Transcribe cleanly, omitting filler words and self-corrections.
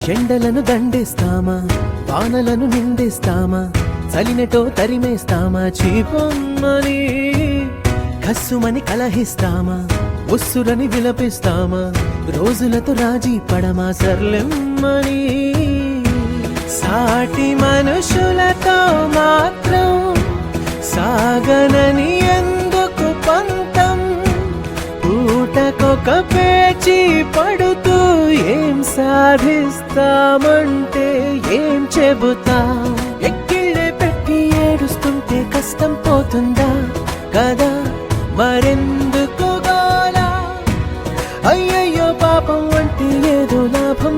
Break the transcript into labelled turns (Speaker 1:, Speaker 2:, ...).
Speaker 1: ఎండలను దండిస్తామా, వానలను నిందిస్తామా, చలినటో తరిమేస్తామా, చీపొమ్మని కస్సుమని కలహిస్తామా, ఉస్సురని విలపిస్తామా, రోజులతో రాజీ పడమా, సర్లెమ్మని సాటి మనుషులతో మాత్రం సాగనని ఎందుకు పంతం, పూటకొక పేచి పడుతూ ఏం సాధిస్తామంటే ఏం చెబుతాం, ఎక్కిళ్ళే పెట్టి ఏడుస్తుంటే కష్టం పోతుందా కదా, మరెందుకు గోలా, అయ్యయ్యో పాపం అంటే ఏదో లాభం